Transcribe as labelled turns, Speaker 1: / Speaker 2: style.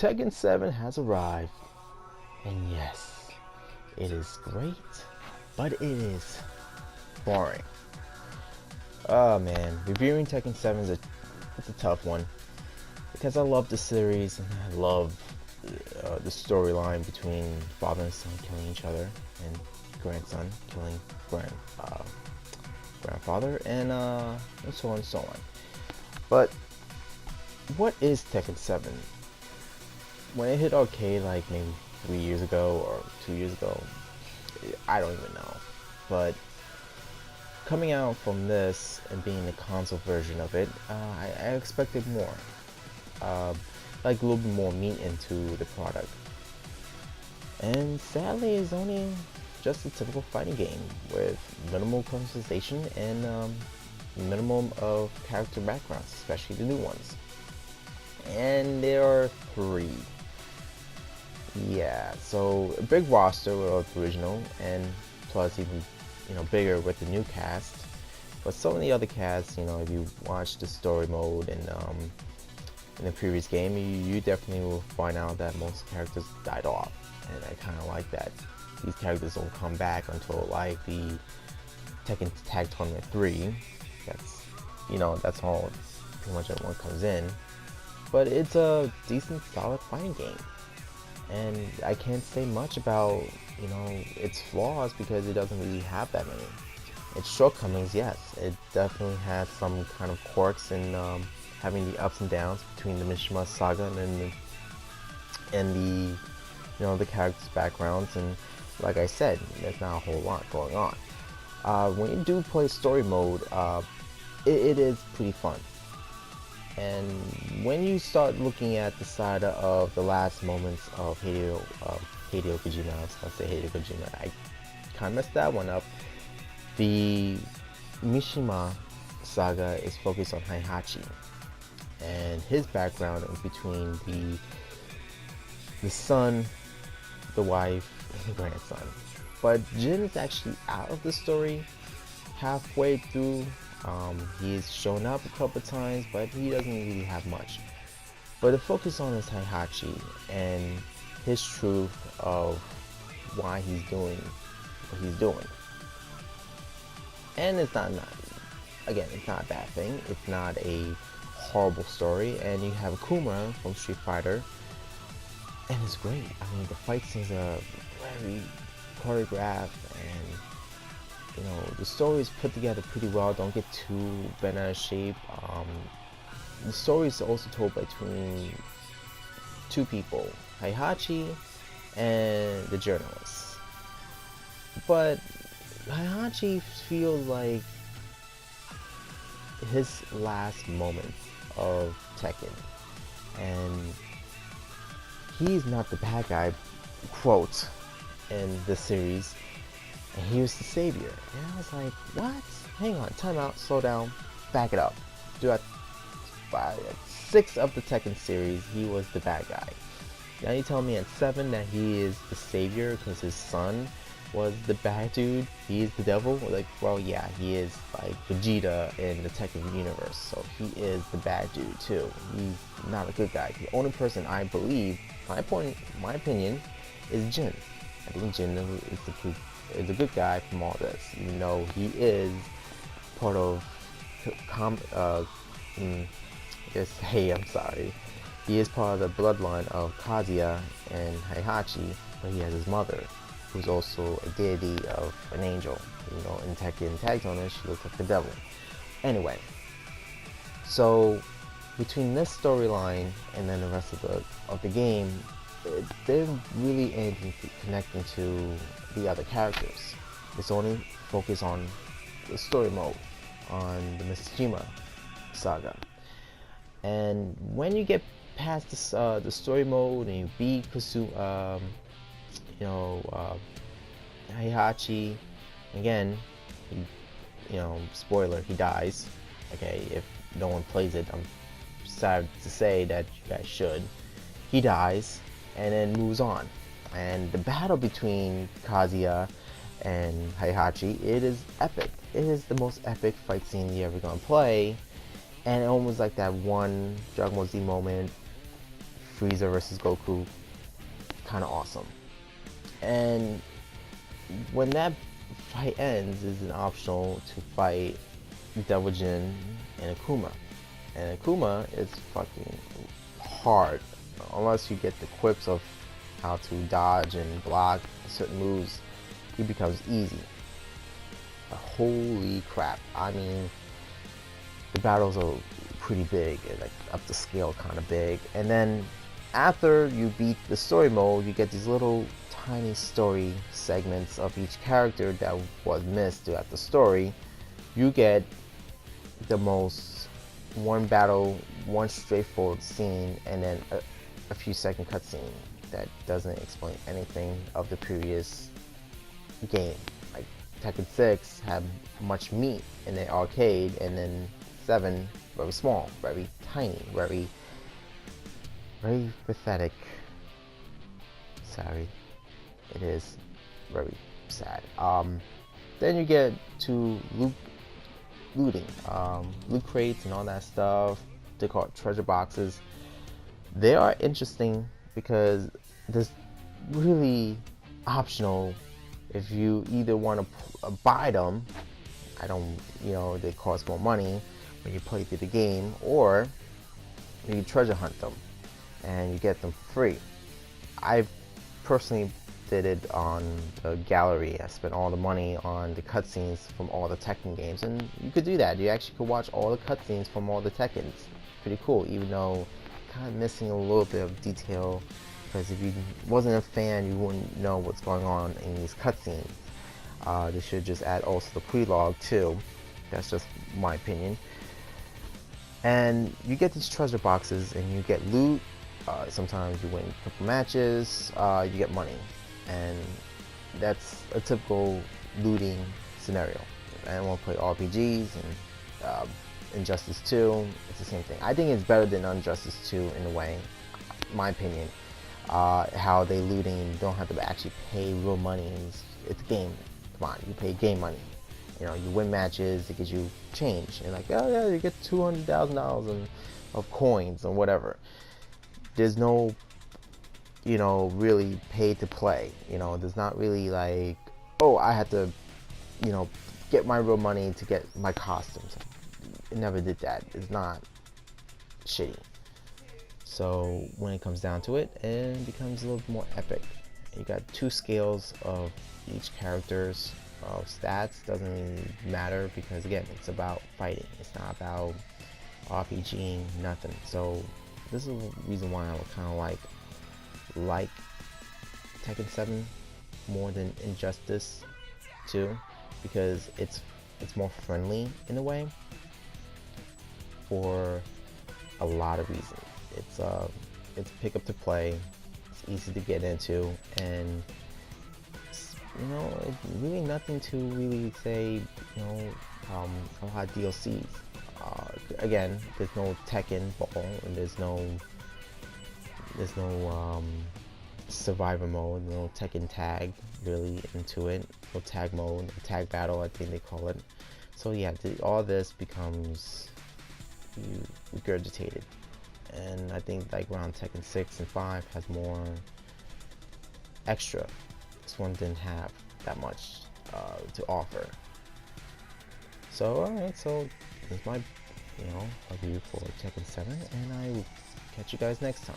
Speaker 1: Tekken 7 has arrived, and yes, it is great, but it is boring. Oh man, reviewing Tekken 7 is it's a tough one because I love the series and I love the storyline between father and son killing each other and grandson killing grand uh, grandfather and so on and so on. But what is Tekken 7? When it hit arcade like maybe 3 years ago or 2 years ago, I don't even know. But coming out from this and being the console version of it, I expected more. Like a little bit more meat into the product. And sadly, it's only just a typical fighting game with minimal customization and minimum of character backgrounds, especially the new ones. And there are 3. Yeah, so a big roster of the original, and plus even bigger with the new cast. But some of the other casts, if you watch the story mode and in the previous game, you definitely will find out that most characters died off, and I kind of like that. These characters don't come back until like the Tekken Tag Tournament 3. That's all pretty much everyone comes in. But it's a decent, solid fighting game. And I can't say much about, its flaws because it doesn't really have that many. Its shortcomings, yes, it definitely has some kind of quirks in having the ups and downs between the Mishima saga and the characters' backgrounds. And like I said, there's not a whole lot going on. When you do play story mode, it is pretty fun. And when you start looking at the side of the last moments of Hideo Kojima, I was going to say Hideo Kojima, I kind of messed that one up. The Mishima saga is focused on Heihachi and his background in between the son, the wife, and the grandson. But Jin is actually out of the story halfway through. He's shown up a couple times, but he doesn't really have much. But the focus on is Heihachi and his truth of why he's doing what he's doing. And it's not it's not a bad thing. It's not a horrible story. And you have Kuma from Street Fighter, and it's great. I mean, the fight scenes are very choreographed, and the story is put together pretty well. Don't get too bent out of shape. The story is also told between 2 people, Heihachi and the journalist. But Heihachi feels like his last moments of Tekken, and he's not the bad guy, quote, in the series. And he was the savior. And I was like, what? Hang on, time out, slow down, back it up. By 6 of the Tekken series, he was the bad guy. Now you tell me at 7 that he is the savior because his son was the bad dude, he is the devil? Like, well, yeah, he is like Vegeta in the Tekken universe, so he is the bad dude too. He's not a good guy. The only person I believe, my opinion, is Jin. I think Jin is a good guy from all this, even though he is part of he is part of the bloodline of Kazuya and Heihachi, but he has his mother, who's also a deity of an angel. In Tekken Tag Tournament, she looks like the devil. Anyway, so between this storyline and then the rest of the game, it didn't really anything connecting to the other characters. It's only focused on the story mode, on the Mishima saga. And when you get past the story mode and you beat Heihachi, again, spoiler, he dies. Okay, if no one plays it, I'm sad to say that you guys should. He dies and then moves on. And the battle between Kazuya and Heihachi, it is epic. It is the most epic fight scene you're ever gonna play. And almost like that one Dragon Ball Z moment Frieza versus Goku, kind of awesome. And when that fight ends, is an optional to fight Devil Jin and Akuma. And Akuma is fucking hard, unless you get the quips of how to dodge and block certain moves. He becomes easy. Holy crap! I mean, the battles are pretty big, and like up to scale, kind of big. And then after you beat the story mode, you get these little tiny story segments of each character that was missed throughout the story. You get the most one battle, one straightforward scene, and then a few second cutscene that doesn't explain anything of the previous game. Like Tekken 6 had much meat in the arcade, and then 7 very small, very tiny, very pathetic. Sorry, it is very sad. Then you get to looting, loot crates and all that stuff. They call it treasure boxes. They are interesting because there's really optional if you either want to buy them. I don't, they cost more money when you play through the game, or you treasure hunt them and you get them free. I personally did it on the gallery. I spent all the money on the cutscenes from all the Tekken games, and you could do that. You actually could watch all the cutscenes from all the Tekkens. Pretty cool, even though kind of missing a little bit of detail, because if you wasn't a fan, you wouldn't know what's going on in these cutscenes. They should just add also the prelogue too. That's just my opinion. And you get these treasure boxes and you get loot. Sometimes you win a couple matches, you get money. And that's a typical looting scenario. I don't want to play RPGs, and Injustice 2, it's the same thing. I think it's better than Injustice 2 in a way, my opinion. How they looting, you don't have to actually pay real money. It's a game. Come on, you pay game money. You win matches, it gives you change. And like, oh yeah, you get $200,000 of coins or whatever. There's no, really pay to play. There's not really like, oh, I had to, get my real money to get my costumes. It never did that. It's not shitty. So when it comes down to it, it becomes a little more epic. You got 2 scales of each character's stats. Doesn't really matter because again, it's about fighting. It's not about RPGing, nothing. So this is the reason why I kind of like Tekken 7 more than Injustice 2, because it's more friendly in a way for a lot of reasons. It's pick up to play, it's easy to get into, and it's really nothing to really say, a lot of DLCs. Again, there's no Tekken ball, and there's no survivor mode, no Tekken tag really into it, no tag mode, no tag battle, I think they call it. So yeah, all this becomes regurgitated, and I think like around Tekken 6 and 5 has more extra. This one didn't have that much to offer. So alright, so this is my review for Tekken 7, and I will catch you guys next time.